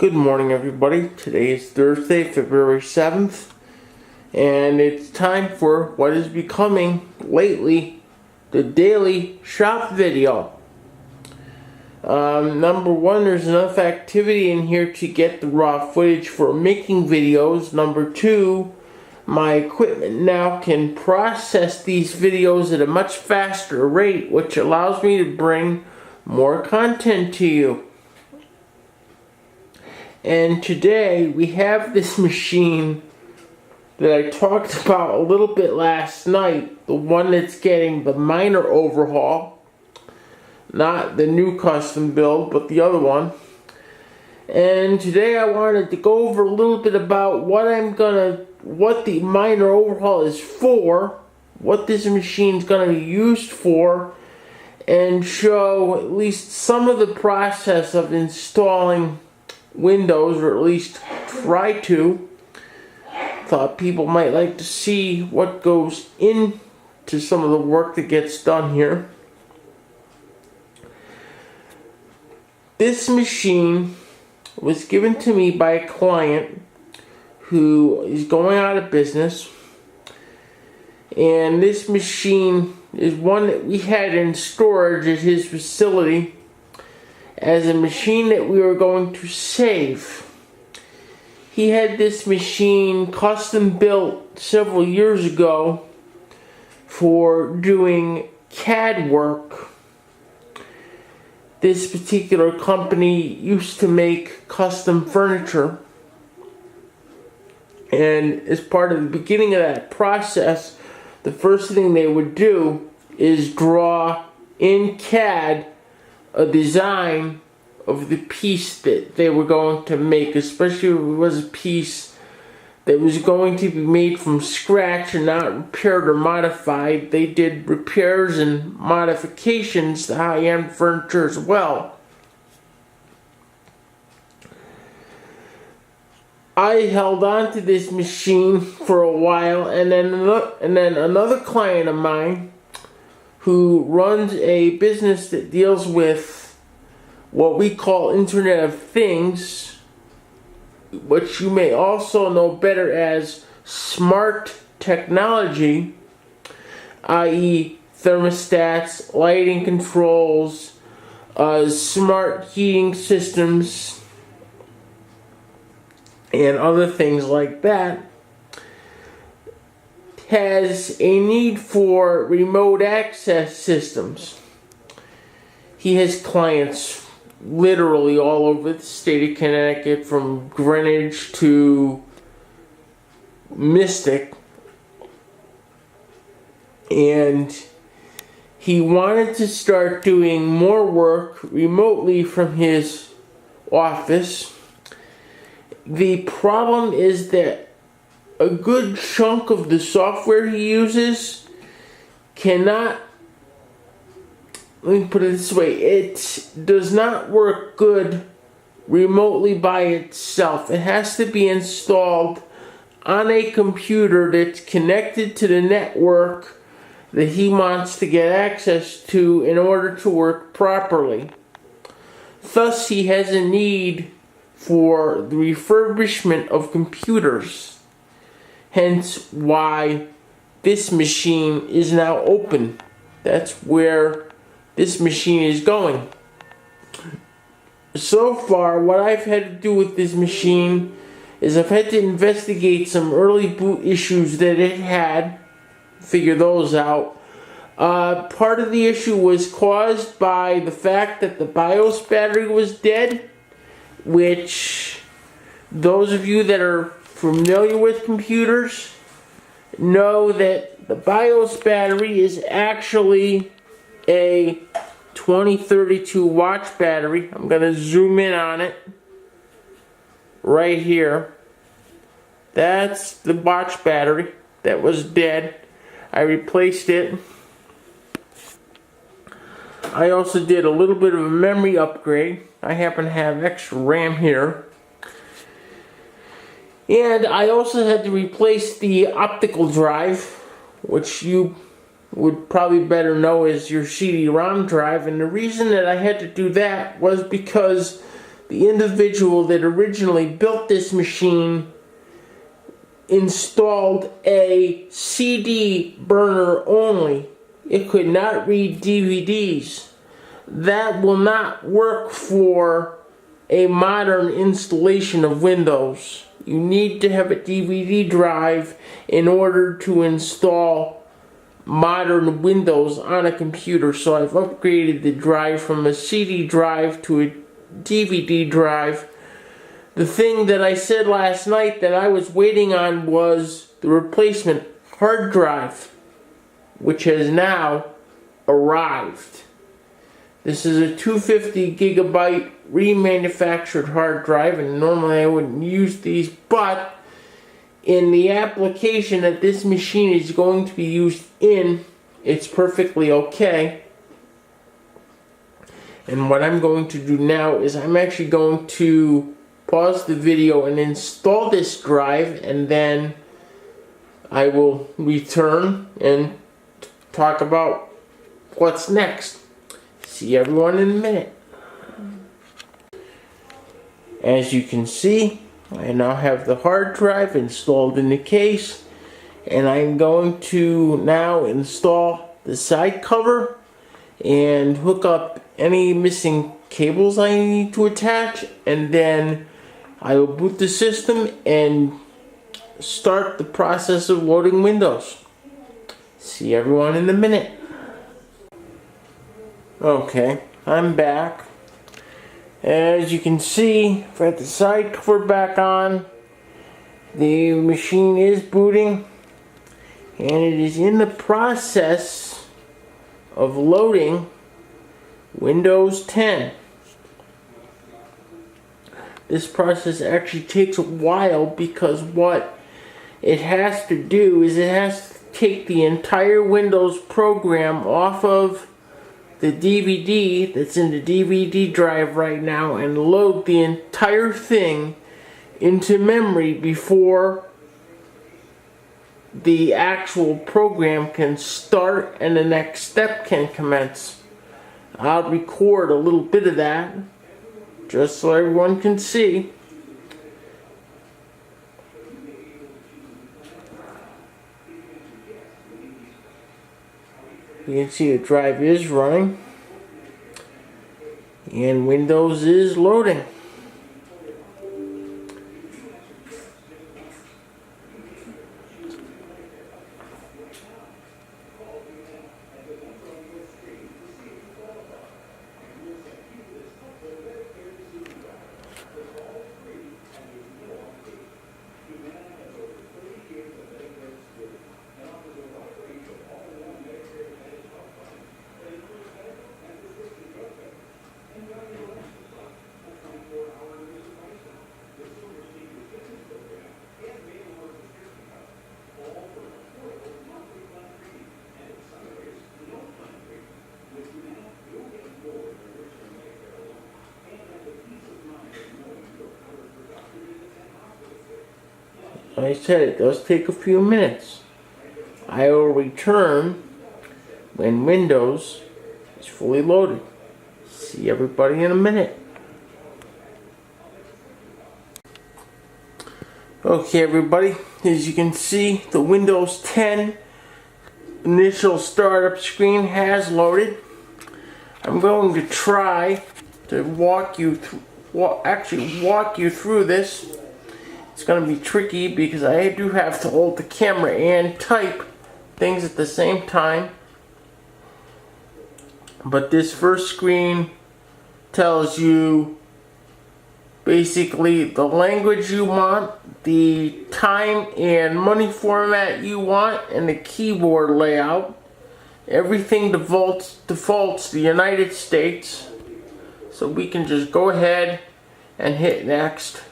Good morning, everybody. Today is Thursday, February 7th, and it's time for what is becoming lately the daily shop video. Number one, there's enough activity in here to get the raw footage for making videos. Number two, my equipment now can process these videos at a much faster rate, which allows me to bring more content to you. And today we have this machine that I talked about a little bit last night, the one that's getting the minor overhaul, not the new custom build, but the other one. And today I wanted to go over a little bit about what the minor overhaul is for, what this machine's gonna be used for, and show at least some of the process of installing Windows, or at least try to. Thought people might like to see what goes into some of the work that gets done here. This machine was given to me by a client who is going out of business, and this machine is one that we had in storage at his facility as a machine that we were going to save. He had this machine custom built several years ago for doing CAD work. This particular company used to make custom furniture, and as part of the beginning of that process, the first thing they would do is draw in CAD a design of the piece that they were going to make, especially if it was a piece that was going to be made from scratch and not repaired or modified. They did repairs and modifications to high-end furniture as well. I held on to this machine for a while, and then another client of mine who runs a business that deals with what we call Internet of Things, which you may also know better as smart technology, i.e. thermostats, lighting controls, smart heating systems, and other things like that, has a need for remote access systems. He has clients literally all over the state of Connecticut, from Greenwich to Mystic, and he wanted to start doing more work remotely from his office. The problem is that a good chunk of the software he uses cannot, let me put it this way, it does not work good remotely by itself. It has to be installed on a computer that's connected to the network that he wants to get access to in order to work properly. Thus, he has a need for the refurbishment of computers. Hence why this machine is now open. That's where this machine is going. So far, what I've had to do with this machine is I've had to investigate some early boot issues that it had, figure those out. Part of the issue was caused by the fact that the BIOS battery was dead, which those of you that are familiar with computers know that the BIOS battery is actually a 2032 watch battery. I'm going to zoom in on it right here. That's the watch battery that was dead. I replaced it. I also did a little bit of a memory upgrade. I happen to have extra RAM here. And I also had to replace the optical drive, which you would probably better know as your CD-ROM drive. And the reason that I had to do that was because the individual that originally built this machine installed a CD burner only. It could not read DVDs. That will not work for a modern installation of Windows. You need to have a DVD drive in order to install modern Windows on a computer. So I've upgraded the drive from a CD drive to a DVD drive. The thing that I said last night that I was waiting on was the replacement hard drive, which has now arrived. This is a 250 gigabyte remanufactured hard drive, and normally I wouldn't use these, but in the application that this machine is going to be used in, it's perfectly okay. And what I'm going to do now is I'm actually going to pause the video and install this drive, and then I will return and talk about what's next. See everyone in a minute. As you can see, I now have the hard drive installed in the case, and I'm going to now install the side cover and hook up any missing cables I need to attach, and then I will boot the system and start the process of loading Windows. See everyone in a minute. Okay, I'm back. As you can see, I've got the side cover back on. The machine is booting, and it is in the process of loading Windows 10. This process actually takes a while because what it has to do is it has to take the entire Windows program off of the DVD that's in the DVD drive right now and load the entire thing into memory before the actual program can start and the next step can commence. I'll record a little bit of that just so everyone can see. You can see the drive is running and Windows is loading. Like I said, it does take a few minutes. I will return when Windows is fully loaded. See everybody in a minute. Okay everybody, as you can see, the Windows 10 initial startup screen has loaded. I'm going to try to walk you through this. It's going to be tricky because I do have to hold the camera and type things at the same time. But this first screen tells you basically the language you want, the time and money format you want, and the keyboard layout. Everything defaults the United States. So we can just go ahead and hit next.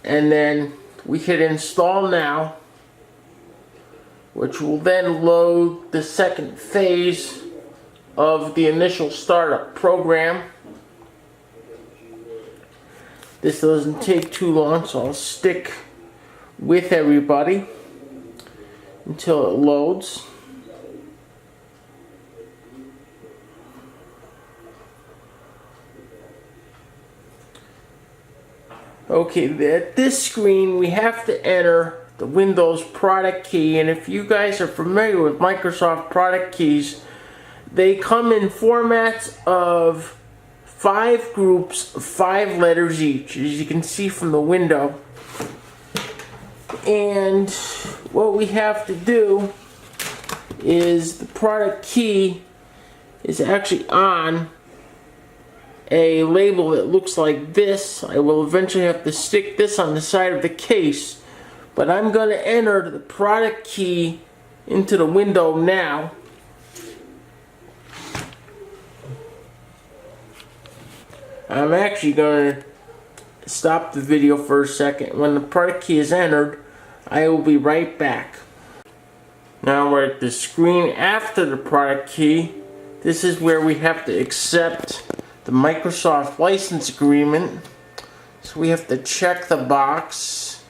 And then we hit install now, which will then load the second phase of the initial startup program. This doesn't take too long, so I'll stick with everybody until it loads. Okay, at this screen we have to enter the Windows product key, and if you guys are familiar with Microsoft product keys, they come in formats of 5 groups of 5 letters each, as you can see from the window. And what we have to do is the product key is actually on a label that looks like this. I will eventually have to stick this on the side of the case, but I'm going to enter the product key into the window now. I'm actually going to stop the video for a second. When the product key is entered, I will be right back. Now we're at the screen after the product key. This is where we have to accept the Microsoft license agreement. So we have to check the box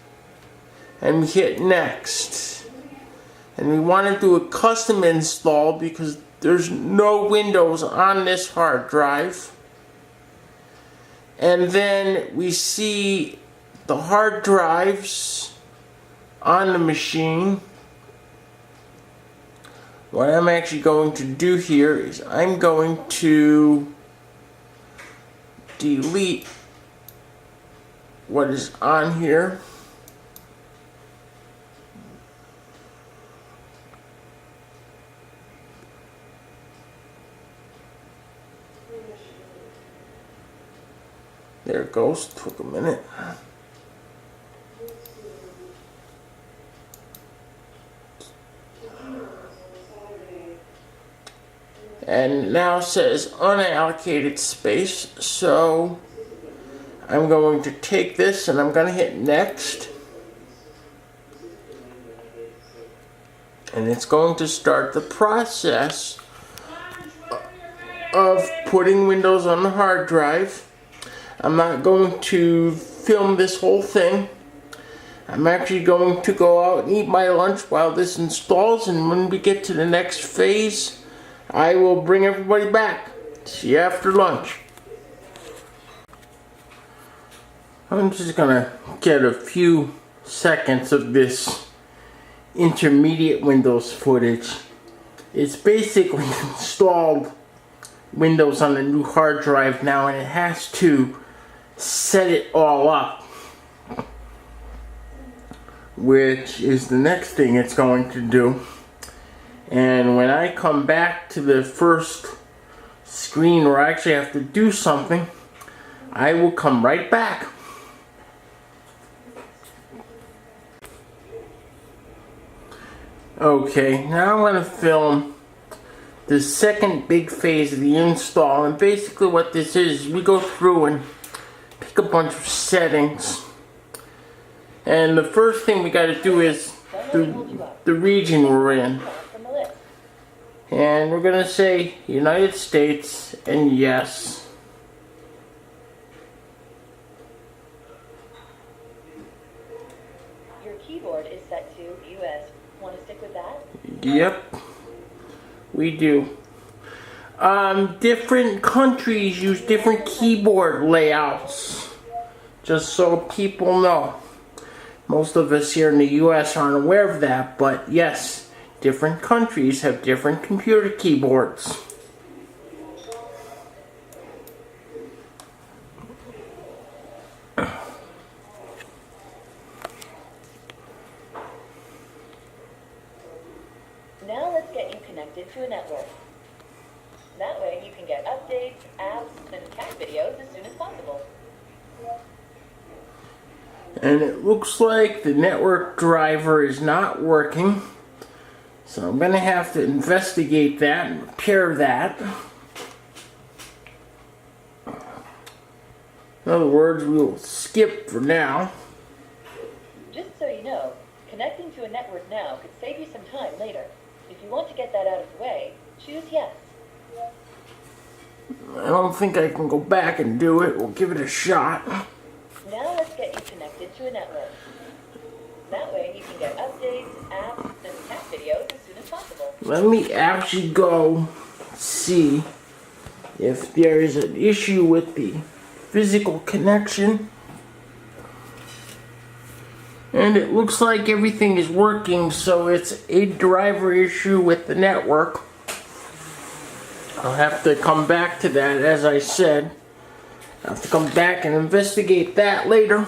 and we hit next. And we want to do a custom install because there's no Windows on this hard drive. And then we see the hard drives on the machine. What I'm actually going to do here is I'm going to delete what is on here. There it goes. Took a minute. And now says unallocated space, so I'm going to take this and I'm going to hit next, and it's going to start the process of putting Windows on the hard drive. I'm not going to film this whole thing. I'm actually going to go out and eat my lunch while this installs, and when we get to the next phase, I will bring everybody back. See you after lunch. I'm just gonna get a few seconds of this intermediate Windows footage. It's basically installed Windows on a new hard drive now, and it has to set it all up, which is the next thing it's going to do. And when I come back to the first screen where I actually have to do something, I will come right back. Okay, now I'm going to film the second big phase of the install, and basically what this is, we go through and pick a bunch of settings, and the first thing we got to do is the region we're in. And we're going to say United States and yes. Your keyboard is set to US. Want to stick with that? Yep, we do. Different countries use different keyboard layouts, just so people know. Most of us here in the US aren't aware of that, but yes, different countries have different computer keyboards. Now let's get you connected to a network. That way you can get updates, apps, and cat videos as soon as possible. And it looks like the network driver is not working. So I'm going to have to investigate that and repair that. In other words, we'll skip for now. Just so you know, connecting to a network now could save you some time later. If you want to get that out of the way, choose yes. I don't think I can go back and do it. We'll give it a shot. Now let's get you connected to a network. That way you can get updates, apps, and cat videos as soon as possible. Let me actually go see if there is an issue with the physical connection. And it looks like everything is working, so it's a driver issue with the network. I'll have to come back to that, as I said. I'll have to come back and investigate that later.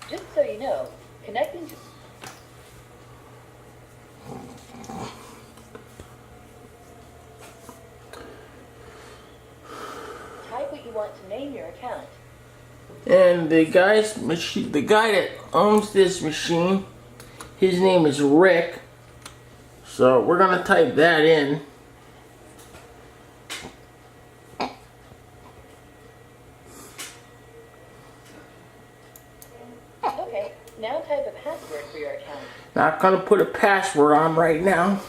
Just so you know, connecting to... Type what you want to name your account. And the guy that owns this machine, his name is Rick. So we're gonna type that in. Okay, now type a password for your account. Not gonna put a password on right now.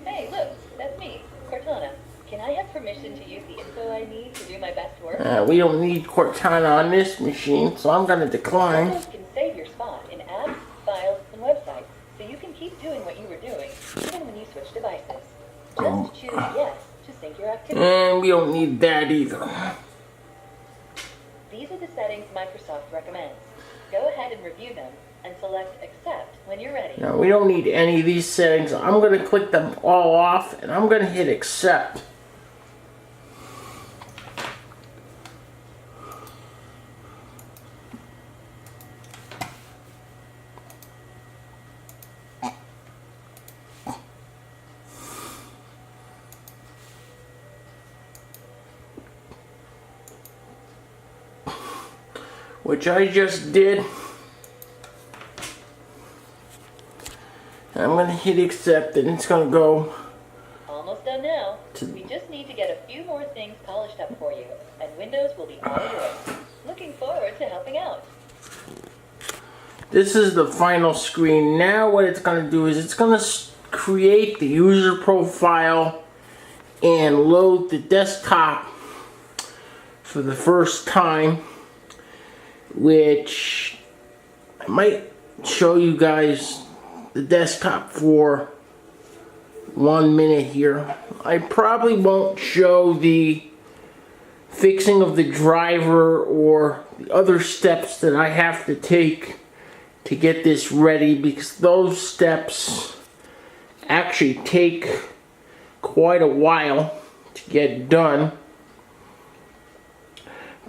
Hey, look, that's me, Cortana. Can I have permission to use the info I need to do my best work? We don't need Cortana on this machine, so I'm gonna decline. Windows can save your spot in apps, files, and websites, so you can keep doing what you were doing, even when you switch devices. Just choose yes to sync your activity. And we don't need that either. These are the settings Microsoft recommends. Go ahead and review them, and select accept when you're ready. No, we don't need any of these settings. I'm gonna click them all off, and I'm gonna hit accept. Which I just did. I'm going to hit accept and it's going to go. Almost done now. We just need to get a few more things polished up for you, and Windows will be all yours. Looking forward to helping out. This is the final screen. Now what it's going to do is it's going to create the user profile and load the desktop for the first time, which I might show you guys the desktop for 1 minute here. I probably won't show the fixing of the driver or the other steps that I have to take to get this ready, because those steps actually take quite a while to get done.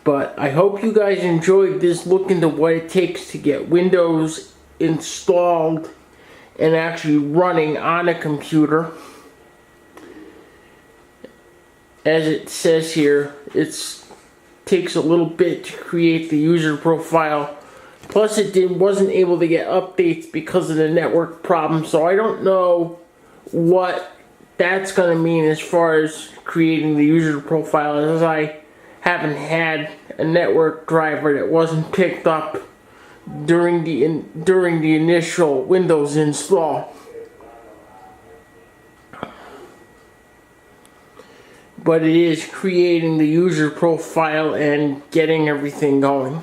But I hope you guys enjoyed this look into what it takes to get Windows installed and actually running on a computer. As it says here, it takes a little bit to create the user profile. Plus it wasn't able to get updates because of the network problem, so I don't know what that's going to mean as far as creating the user profile, as I haven't had a network driver that wasn't picked up during the initial Windows install. But it is creating the user profile and getting everything going.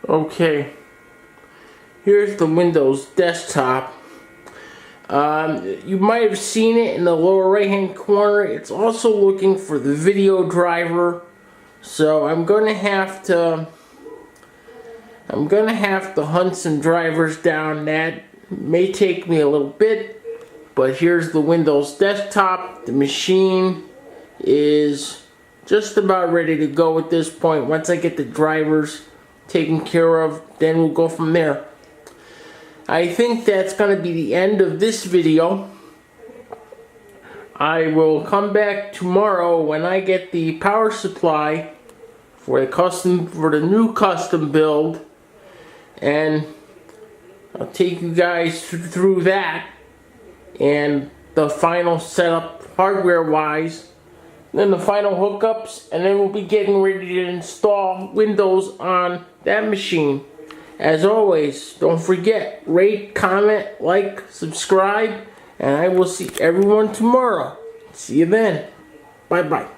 Okay, here's the Windows desktop. You might have seen it in the lower right hand corner. It's also looking for the video driver, so I'm gonna have to hunt some drivers down. That may take me a little bit, but here's the Windows desktop. The machine is just about ready to go at this point. Once I get the drivers taken care of, then we'll go from there. I think that's going to be the end of this video. I will come back tomorrow when I get the power supply for the new custom build, and I'll take you guys through that and the final setup hardware wise then the final hookups, and then we'll be getting ready to install Windows on that machine. As always, don't forget, rate, comment, like, subscribe, and I will see everyone tomorrow. See you then. Bye-bye.